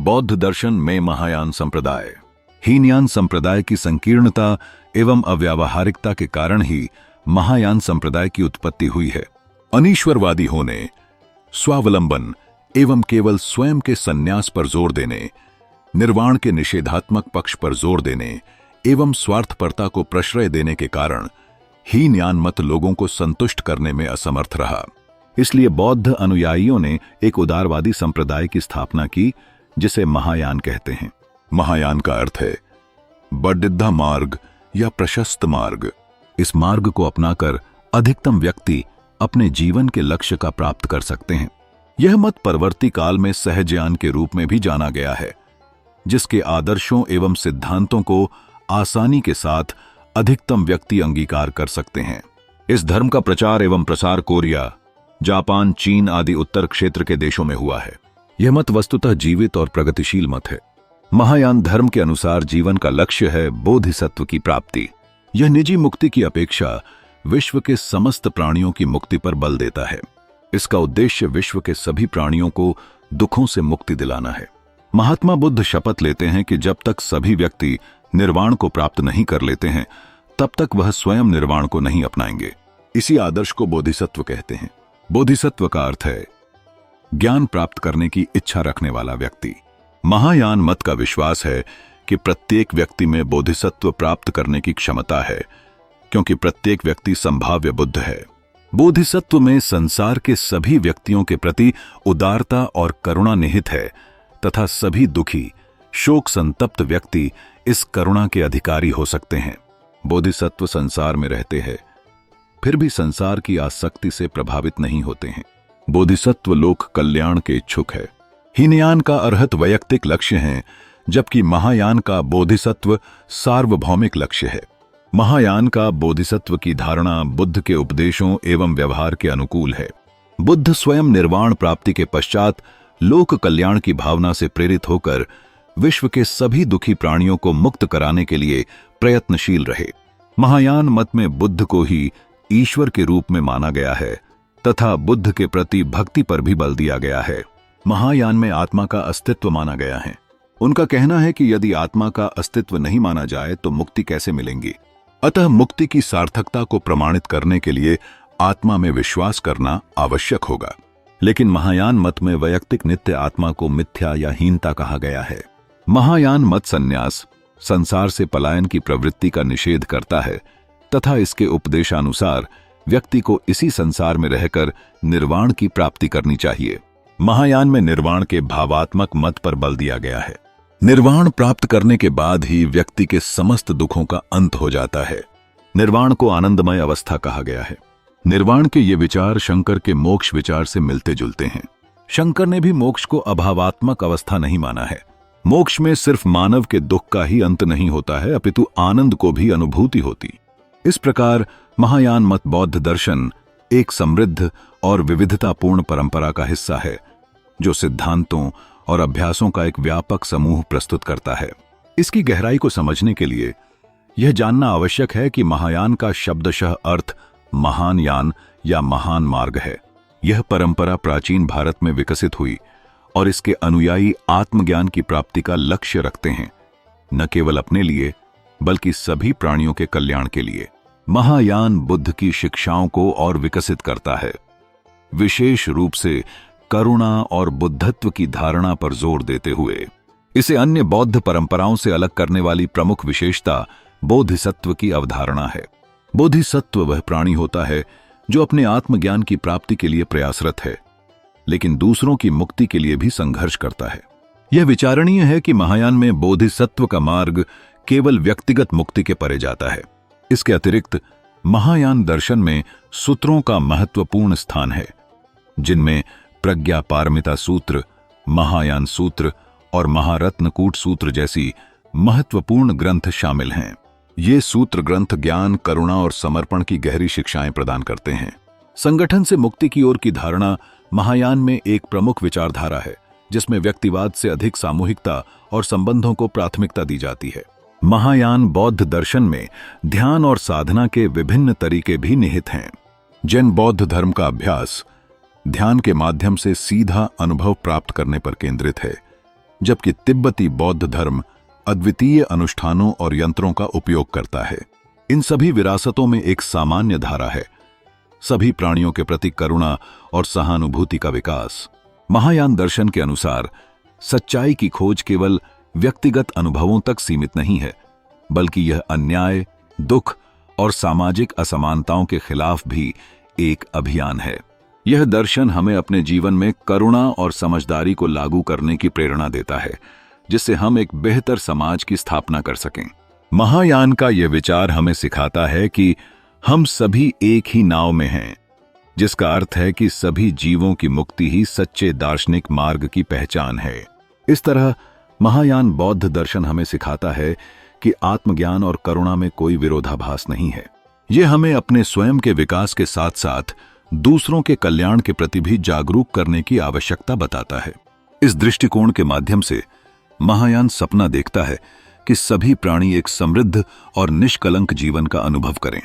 बौद्ध दर्शन में महायान संप्रदाय। हीनयान संप्रदाय की संकीर्णता एवं अव्यावहारिकता के कारण ही महायान संप्रदाय की उत्पत्ति हुई है। अनीश्वरवादी होने, स्वावलंबन एवं केवल स्वयं के संन्यास पर जोर देने, निर्वाण के निषेधात्मक पक्ष पर जोर देने एवं स्वार्थपरता को प्रश्रय देने के कारण हीनयान मत लोगों को संतुष्ट करने में असमर्थ रहा। इसलिए बौद्ध अनुयायियों ने एक उदारवादी संप्रदाय की स्थापना की, जिसे महायान कहते हैं। महायान का अर्थ है बड्डिद्धा मार्ग या प्रशस्त मार्ग। इस मार्ग को अपनाकर अधिकतम व्यक्ति अपने जीवन के लक्ष्य का प्राप्त कर सकते हैं। यह मत परवर्ती काल में सहजयान के रूप में भी जाना गया है, जिसके आदर्शों एवं सिद्धांतों को आसानी के साथ अधिकतम व्यक्ति अंगीकार कर सकते हैं। इस धर्म का प्रचार एवं प्रसार कोरिया, जापान, चीन आदि उत्तर क्षेत्र के देशों में हुआ है। यह मत वस्तुतः जीवित और प्रगतिशील मत है। महायान धर्म के अनुसार जीवन का लक्ष्य है बोधिसत्व की प्राप्ति। यह निजी मुक्ति की अपेक्षा विश्व के समस्त प्राणियों की मुक्ति पर बल देता है। इसका उद्देश्य विश्व के सभी प्राणियों को दुखों से मुक्ति दिलाना है। महात्मा बुद्ध शपथ लेते हैं कि जब तक सभी व्यक्ति निर्वाण को प्राप्त नहीं कर लेते हैं, तब तक वह स्वयं निर्वाण को नहीं अपनाएंगे। इसी आदर्श को बोधिसत्व कहते हैं। बोधिसत्व का अर्थ है ज्ञान प्राप्त करने की इच्छा रखने वाला व्यक्ति। महायान मत का विश्वास है कि प्रत्येक व्यक्ति में बोधिसत्व प्राप्त करने की क्षमता है, क्योंकि प्रत्येक व्यक्ति संभाव्य बुद्ध है। बोधिसत्व में संसार के सभी व्यक्तियों के प्रति उदारता और करुणा निहित है तथा सभी दुखी, शोक संतप्त व्यक्ति इस करुणा के अधिकारी हो सकते हैं। बोधिसत्व संसार में रहते हैं, फिर भी संसार की आसक्ति से प्रभावित नहीं होते हैं। बोधिसत्व लोक कल्याण के इच्छुक है। हीनयान का अरहत वैयक्तिक लक्ष्य है, जबकि महायान का बोधिसत्व सार्वभौमिक लक्ष्य है। महायान का बोधिसत्व की धारणा बुद्ध के उपदेशों एवं व्यवहार के अनुकूल है। बुद्ध स्वयं निर्वाण प्राप्ति के पश्चात लोक कल्याण की भावना से प्रेरित होकर विश्व के सभी दुखी प्राणियों को मुक्त कराने के लिए प्रयत्नशील रहे। महायान मत में बुद्ध को ही ईश्वर के रूप में माना गया है तथा बुद्ध के प्रति भक्ति पर भी बल दिया गया है। महायान में आत्मा का अस्तित्व माना गया है। उनका कहना है कि यदि आत्मा का अस्तित्व नहीं माना जाए तो मुक्ति कैसे मिलेंगी। अतः मुक्ति की सार्थकता को प्रमाणित करने के लिए आत्मा में विश्वास करना आवश्यक होगा। लेकिन महायान मत में वैयक्तिक नित्य आत्मा को मिथ्या या हीनता कहा गया है। महायान मत संन्यास, संसार से पलायन की प्रवृत्ति का निषेध करता है तथा इसके उपदेशानुसार व्यक्ति को इसी संसार में रहकर निर्वाण की प्राप्ति करनी चाहिए। महायान में निर्वाण के भावात्मक मत पर बल दिया गया है। निर्वाण प्राप्त करने के बाद ही व्यक्ति के समस्त दुखों का अंत हो जाता है। निर्वाण को आनंदमय अवस्था कहा गया है। निर्वाण के ये विचार शंकर के मोक्ष विचार से मिलते जुलते हैं। शंकर ने भी मोक्ष को अभावात्मक अवस्था नहीं माना है। मोक्ष में सिर्फ मानव के दुख का ही अंत नहीं होता है, अपितु आनंद को भी अनुभूति होती। इस प्रकार महायान मत बौद्ध दर्शन एक समृद्ध और विविधतापूर्ण परंपरा का हिस्सा है, जो सिद्धांतों और अभ्यासों का एक व्यापक समूह प्रस्तुत करता है। इसकी गहराई को समझने के लिए यह जानना आवश्यक है कि महायान का शब्दशः अर्थ महान यान या महान मार्ग है। यह परंपरा प्राचीन भारत में विकसित हुई और इसके अनुयायी आत्मज्ञान की प्राप्ति का लक्ष्य रखते हैं, न केवल अपने लिए बल्कि सभी प्राणियों के कल्याण के लिए। महायान बुद्ध की शिक्षाओं को और विकसित करता है, विशेष रूप से करुणा और बुद्धत्व की धारणा पर जोर देते हुए। इसे अन्य बौद्ध परंपराओं से अलग करने वाली प्रमुख विशेषता बोधिसत्व की अवधारणा है। बोधिसत्व वह प्राणी होता है जो अपने आत्मज्ञान की प्राप्ति के लिए प्रयासरत है, लेकिन दूसरों की मुक्ति के लिए भी संघर्ष करता है। यह विचारणीय है कि महायान में बोधिसत्व का मार्ग केवल व्यक्तिगत मुक्ति के परे जाता है। इसके अतिरिक्त महायान दर्शन में सूत्रों का महत्वपूर्ण स्थान है, जिनमें प्रज्ञा पारमिता सूत्र, महायान सूत्र और महारत्नकूट सूत्र जैसी महत्वपूर्ण ग्रंथ शामिल हैं। ये सूत्र ग्रंथ ज्ञान, करुणा और समर्पण की गहरी शिक्षाएं प्रदान करते हैं। संगठन से मुक्ति की ओर की धारणा महायान में एक प्रमुख विचारधारा है, जिसमें व्यक्तिवाद से अधिक सामूहिकता और संबंधों को प्राथमिकता दी जाती है। महायान बौद्ध दर्शन में ध्यान और साधना के विभिन्न तरीके भी निहित हैं। जैन बौद्ध धर्म का अभ्यास ध्यान के माध्यम से सीधा अनुभव प्राप्त करने पर केंद्रित है, जबकि तिब्बती बौद्ध धर्म अद्वितीय अनुष्ठानों और यंत्रों का उपयोग करता है। इन सभी विरासतों में एक सामान्य धारा है, सभी प्राणियों के प्रति करुणा और सहानुभूति का विकास। महायान दर्शन के अनुसार सच्चाई की खोज केवल व्यक्तिगत अनुभवों तक सीमित नहीं है, बल्कि यह अन्याय, दुख और सामाजिक असमानताओं के खिलाफ भी एक अभियान है। यह दर्शन हमें अपने जीवन में करुणा और समझदारी को लागू करने की प्रेरणा देता है, जिससे हम एक बेहतर समाज की स्थापना कर सकें। महायान का यह विचार हमें सिखाता है कि हम सभी एक ही नाव में हैं, जिसका अर्थ है कि सभी जीवों की मुक्ति ही सच्चे दार्शनिक मार्ग की पहचान है। इस तरह महायान बौद्ध दर्शन हमें सिखाता है कि आत्मज्ञान और करुणा में कोई विरोधाभास नहीं है। यह हमें अपने स्वयं के विकास के साथ साथ दूसरों के कल्याण के प्रति भी जागरूक करने की आवश्यकता बताता है। इस दृष्टिकोण के माध्यम से महायान सपना देखता है कि सभी प्राणी एक समृद्ध और निष्कलंक जीवन का अनुभव करें।